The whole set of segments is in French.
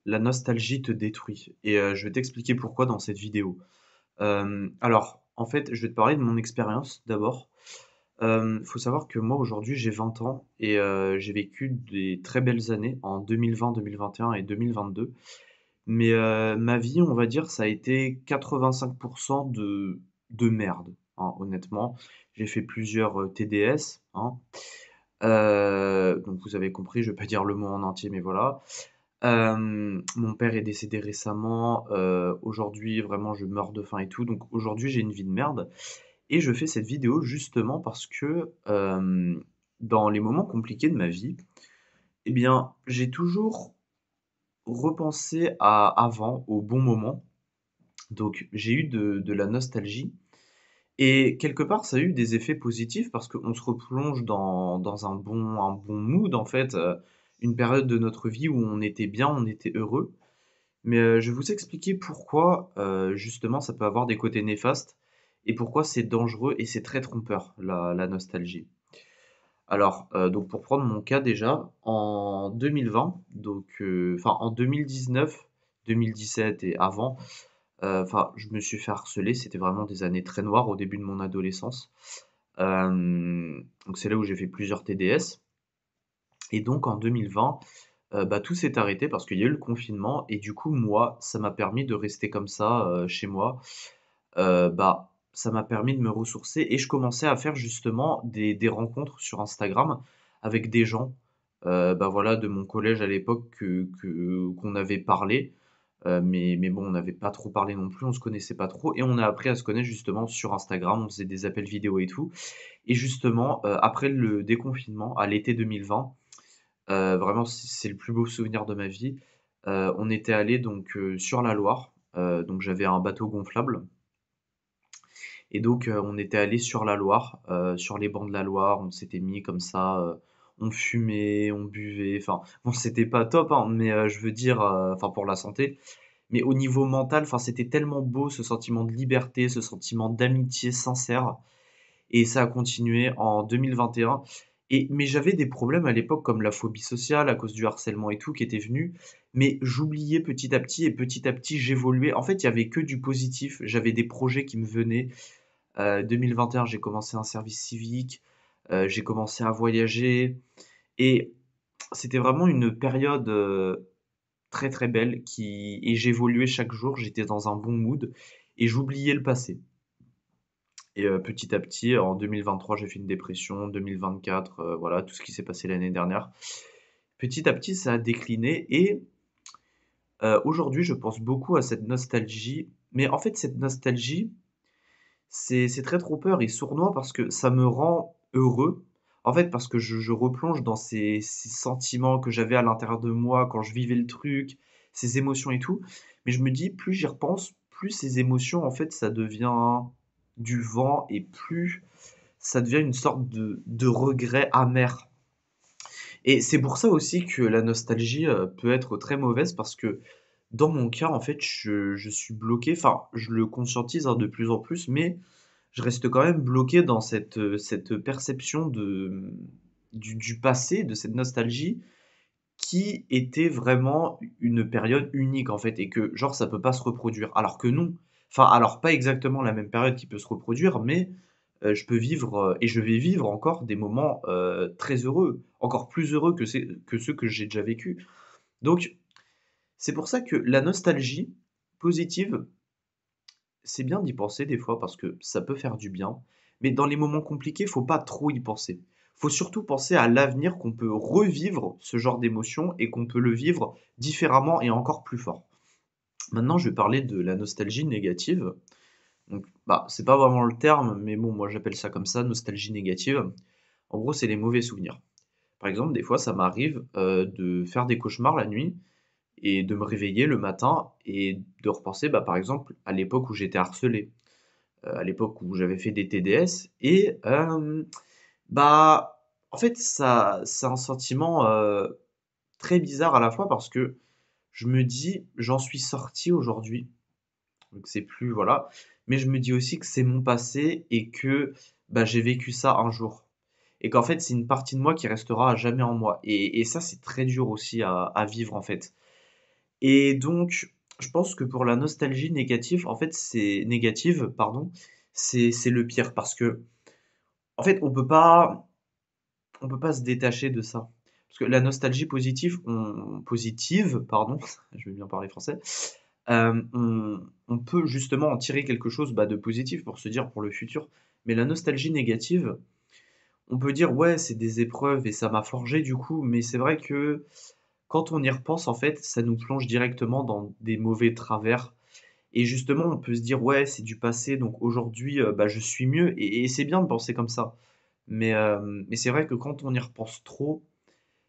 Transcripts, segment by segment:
la nostalgie te détruit et je vais t'expliquer pourquoi dans cette vidéo. Alors, en fait, je vais te parler de mon expérience d'abord. Faut savoir que moi aujourd'hui j'ai 20 ans et j'ai vécu des très belles années en 2020-2021 et 2022. Mais ma vie, on va dire, ça a été 85 de merde, hein, honnêtement. J'ai fait plusieurs, TDS, hein. Donc vous avez compris, je vais pas dire le mot en entier, mais voilà. Mon père est décédé récemment, aujourd'hui vraiment je meurs de faim et tout, donc aujourd'hui j'ai une vie de merde et je fais cette vidéo justement parce que, dans les moments compliqués de ma vie, eh bien, j'ai toujours repensé à avant, aux bons moments, donc j'ai eu de la nostalgie et quelque part ça a eu des effets positifs parce qu'on se replonge dans un bon mood en fait, une période de notre vie où on était bien, on était heureux. Mais, je vais vous expliquer pourquoi, justement, ça peut avoir des côtés néfastes et pourquoi c'est dangereux et c'est très trompeur, la nostalgie. Alors, donc pour prendre mon cas déjà, en 2020, donc, enfin en 2019, 2017 et avant, enfin je me suis fait harceler, c'était vraiment des années très noires au début de mon adolescence. Donc c'est là où j'ai fait plusieurs TDS et donc en 2020, bah, tout s'est arrêté parce qu'il y a eu le confinement et du coup, moi, ça m'a permis de rester comme ça, chez moi. Bah, ça m'a permis de me ressourcer et je commençais à faire justement des rencontres sur Instagram avec des gens, bah, voilà, de mon collège à l'époque qu'on avait parlé, mais bon, on n'avait pas trop parlé non plus, on se connaissait pas trop et on a appris à se connaître justement sur Instagram, on faisait des appels vidéo et tout et justement, après le déconfinement, à l'été 2020, vraiment, c'est le plus beau souvenir de ma vie. On était allé donc, sur la Loire, donc j'avais un bateau gonflable et donc, on était allé sur la Loire, sur les bancs de la Loire. On s'était mis comme ça, on fumait, on buvait, enfin bon, c'était pas top, hein, mais je veux dire, enfin pour la santé, mais au niveau mental, enfin c'était tellement beau ce sentiment de liberté, ce sentiment d'amitié sincère et ça a continué en 2021 et mais j'avais des problèmes à l'époque comme la phobie sociale à cause du harcèlement et tout qui était venu, mais j'oubliais petit à petit j'évoluais. En fait, il y avait que du positif, j'avais des projets qui me venaient. 2021, j'ai commencé un service civique, j'ai commencé à voyager et c'était vraiment une période, très, très belle qui et j'évoluais chaque jour, j'étais dans un bon mood et j'oubliais le passé. Et petit à petit, en 2023, j'ai fait une dépression, 2024, voilà, tout ce qui s'est passé l'année dernière. Petit à petit, ça a décliné et aujourd'hui, je pense beaucoup à cette nostalgie. Mais en fait, cette nostalgie, c'est très trompeur et sournois parce que ça me rend heureux. En fait, parce que je replonge dans ces sentiments que j'avais à l'intérieur de moi quand je vivais le truc, ces émotions et tout. Mais je me dis, plus j'y repense, plus ces émotions, en fait, ça devient du vent et plus ça devient une sorte de regret amer. Et c'est pour ça aussi que la nostalgie, peut être très mauvaise parce que dans mon cas, en fait, je suis bloqué, enfin, je le conscientise, hein, de plus en plus, mais je reste quand même bloqué dans cette perception du passé, de cette nostalgie qui était vraiment une période unique, en fait, et que genre ça peut pas se reproduire. Alors que non. Enfin, alors pas exactement la même période qui peut se reproduire, mais je peux vivre, et je vais vivre encore des moments, très heureux, encore plus heureux que ceux que j'ai déjà vécus. Donc c'est pour ça que la nostalgie positive, c'est bien d'y penser des fois parce que ça peut faire du bien, mais dans les moments compliqués, faut pas trop y penser. Faut surtout penser à l'avenir, qu'on peut revivre ce genre d'émotion et qu'on peut le vivre différemment et encore plus fort. Maintenant, je vais parler de la nostalgie négative. Donc, bah, c'est pas vraiment le terme, mais bon, moi j'appelle ça comme ça, nostalgie négative. En gros, c'est les mauvais souvenirs. Par exemple, des fois, ça m'arrive de faire des cauchemars la nuit et de me réveiller le matin et de repenser, bah, par exemple, à l'époque où j'étais harcelé, à l'époque où j'avais fait des TDS et bah, en fait, ça c'est un sentiment, très bizarre à la fois parce que je me dis: «J'en suis sorti aujourd'hui», donc c'est plus voilà, mais je me dis aussi que c'est mon passé et que, bah, j'ai vécu ça un jour et qu'en fait, c'est une partie de moi qui restera à jamais en moi et ça, c'est très dur aussi à vivre, en fait Et donc, je pense que pour la nostalgie négative, en fait, c'est négative, pardon, c'est le pire parce que, en fait, on peut pas se détacher de ça. Parce que la nostalgie positive, pardon, je vais bien parler français, on peut justement en tirer quelque chose, bah, de positif pour se dire pour le futur. Mais la nostalgie négative, on peut dire: «Ouais, c'est des épreuves et ça m'a forgé du coup», mais c'est vrai que quand on y repense, en fait, ça nous plonge directement dans des mauvais travers et justement, on peut se dire: «Ouais, c'est du passé, donc aujourd'hui, bah, je suis mieux» et c'est bien de penser comme ça. Mais c'est vrai que quand on y repense trop,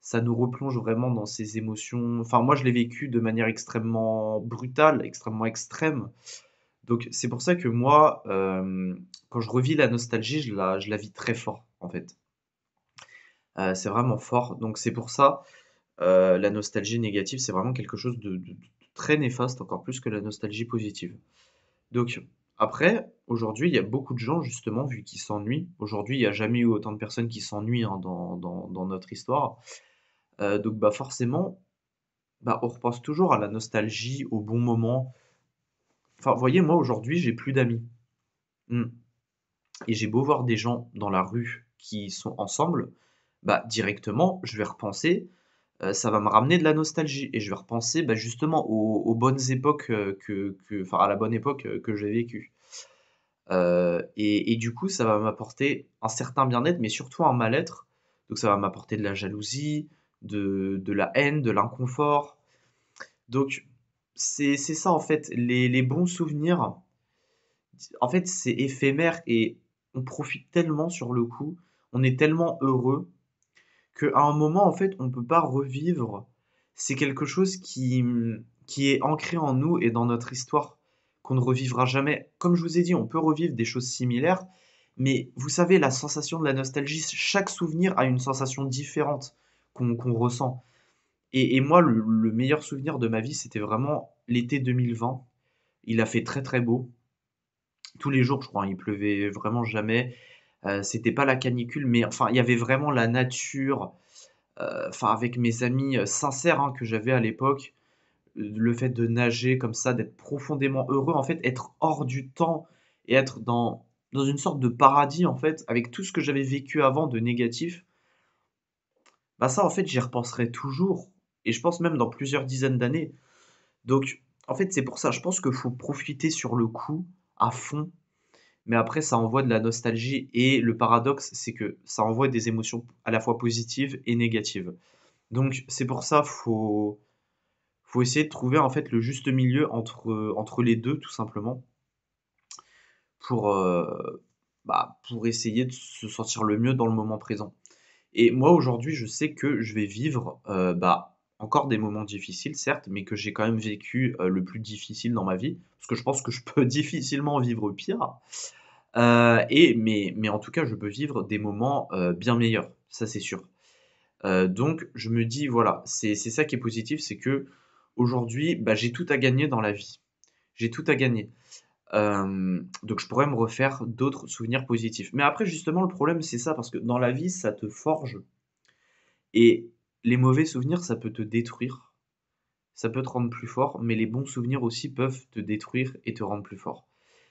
ça nous replonge vraiment dans ces émotions enfin, moi, je l'ai vécu de manière extrêmement brutale, extrêmement extrême. Donc c'est pour ça que moi, quand je revis la nostalgie, je la vis très fort, en fait. C'est vraiment fort. Donc c'est pour ça, la nostalgie négative, c'est vraiment quelque chose de très néfaste, encore plus que la nostalgie positive. Donc après, aujourd'hui, il y a beaucoup de gens justement, vu qu'ils s'ennuient. Aujourd'hui, il y a jamais eu autant de personnes qui s'ennuient, hein, dans notre histoire. Donc bah, forcément, bah, on repense toujours à la nostalgie, aux bons moments. Enfin, vous voyez, moi aujourd'hui, j'ai plus d'amis. Mmh. Et j'ai beau voir des gens dans la rue qui sont ensemble, bah, directement, je vais repenser, ça va me ramener de la nostalgie et je vais repenser, bah, justement aux bonnes époques, enfin à la bonne époque, que j'ai vécue. Et du coup, ça va m'apporter un certain bien-être, mais surtout un mal-être. Donc ça va m'apporter de la jalousie, de la haine, de l'inconfort. Donc c'est ça en fait, les bons souvenirs, en fait, c'est éphémère et on profite tellement sur le coup, on est tellement heureux qu'à un moment, en fait, on peut pas revivre. C'est quelque chose qui est ancré en nous et dans notre histoire, qu'on ne revivra jamais. Comme je vous ai dit, on peut revivre des choses similaires, mais vous savez, la sensation de la nostalgie, chaque souvenir a une sensation différente qu'on ressent. Et moi, le meilleur souvenir de ma vie, c'était vraiment l'été 2020. Il a fait très très beau. Tous les jours, je crois, hein, il pleuvait vraiment jamais. C'était pas la canicule, mais enfin, il y avait vraiment la nature, enfin avec mes amis, sincères, hein, que j'avais à l'époque, le fait de nager comme ça, d'être profondément heureux, en fait, être hors du temps et être dans une sorte de paradis, en fait, avec tout ce que j'avais vécu avant de négatif, bah, ça, en fait, j'y repenserai toujours et je pense même dans plusieurs dizaines d'années. Donc en fait, c'est pour ça, je pense qu'il faut profiter sur le coup, à fond, mais après ça envoie de la nostalgie et le paradoxe, c'est que ça envoie des émotions à la fois positives et négatives. Donc c'est pour ça, faut essayer de trouver en fait le juste milieu entre les 2 tout simplement pour, bah, pour essayer de se sentir le mieux dans le moment présent. Et moi aujourd'hui, je sais que je vais vivre, bah, encore des moments difficiles certes, mais que j'ai quand même vécu, le plus difficile dans ma vie, parce que je pense que je peux difficilement vivre pire. Mais en tout cas, je peux vivre des moments, bien meilleurs, ça c'est sûr. Donc je me dis voilà, c'est ça qui est positif, c'est qu'aujourd'hui, bah, j'ai tout à gagner dans la vie. J'ai tout à gagner. Donc je pourrais me refaire d'autres souvenirs positifs. Mais après justement le problème c'est ça, parce que dans la vie ça te forge et les mauvais souvenirs ça peut te détruire, ça peut te rendre plus fort, mais les bons souvenirs aussi peuvent te détruire et te rendre plus fort.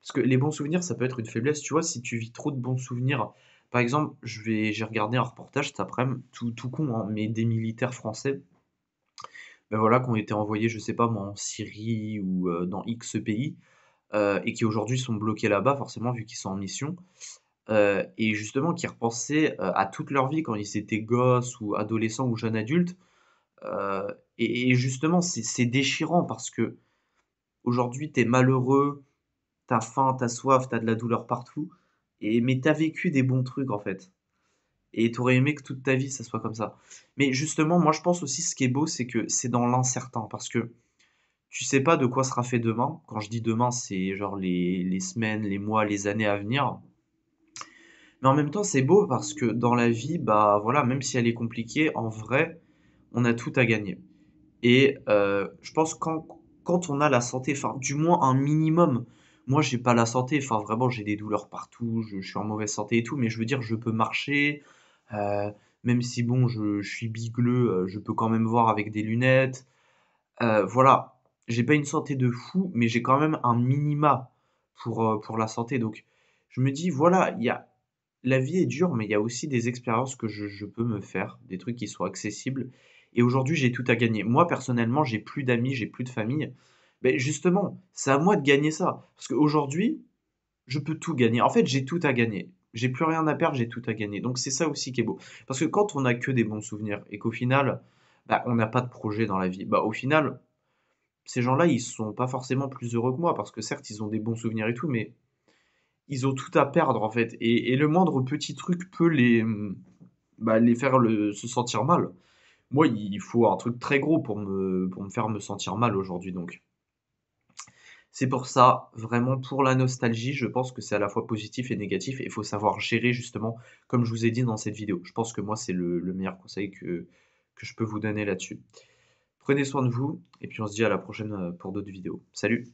Parce que les bons souvenirs, ça peut être une faiblesse, tu vois? Si tu vis trop de bons souvenirs, par exemple, j'ai regardé un reportage cet après-midi, tout con, hein, mais des militaires français, bah, voilà, qui ont été envoyés, je sais pas moi, en Syrie ou, dans X pays, et qui aujourd'hui sont bloqués là-bas forcément vu qu'ils sont en mission, et justement qui repensaient, à toute leur vie quand ils étaient gosses ou adolescents ou jeunes adultes, et justement c'est déchirant parce qu'aujourd'hui tu es malheureux, t'as faim, t'as soif, t'as de la douleur partout mais t'as vécu des bons trucs, en fait et t'aurais aimé que toute ta vie, ça soit comme ça. Mais justement, moi, je pense aussi ce qui est beau, c'est que c'est dans l'incertain parce que tu sais pas de quoi sera fait demain. Quand je dis demain, c'est genre les semaines, les mois, les années à venir. Mais en même temps, c'est beau parce que dans la vie, bah, voilà, même si elle est compliquée, en vrai, on a tout à gagner et je pense quand on a la santé, enfin, du moins un minimum. Moi, j'ai pas la santé, enfin, vraiment, j'ai des douleurs partout, je suis en mauvaise santé et tout, mais je veux dire, je peux marcher, même si bon, je suis bigleux, je peux quand même voir avec des lunettes. Voilà, j'ai pas une santé de fou, mais j'ai quand même un minima pour la santé, donc je me dis: «Voilà, il y a la vie est dure, mais il y a aussi des expériences que je peux me faire, des trucs qui sont accessibles et aujourd'hui, j'ai tout à gagner». Moi, personnellement, j'ai plus d'amis, j'ai plus de famille. Beh, justement, c'est à moi de gagner ça, parce qu'aujourd'hui, je peux tout gagner. En fait, j'ai tout à gagner. J'ai plus rien à perdre, j'ai tout à gagner. Donc c'est ça aussi qui est beau. Parce que quand on a que des bons souvenirs et qu'au final, bah, on n'a pas de projet dans la vie, bah, au final, ces gens-là, ils sont pas forcément plus heureux que moi parce que certes, ils ont des bons souvenirs et tout, mais ils ont tout à perdre, en fait et le moindre petit truc peut bah, les faire se sentir mal. Moi, il faut un truc très gros pour me faire me sentir mal aujourd'hui, donc c'est pour ça, vraiment pour la nostalgie, je pense que c'est à la fois positif et négatif et il faut savoir gérer justement, comme je vous ai dit dans cette vidéo. Je pense que moi, c'est le meilleur conseil que je peux vous donner là-dessus. Prenez soin de vous et puis on se dit à la prochaine, pour d'autres vidéos. Salut!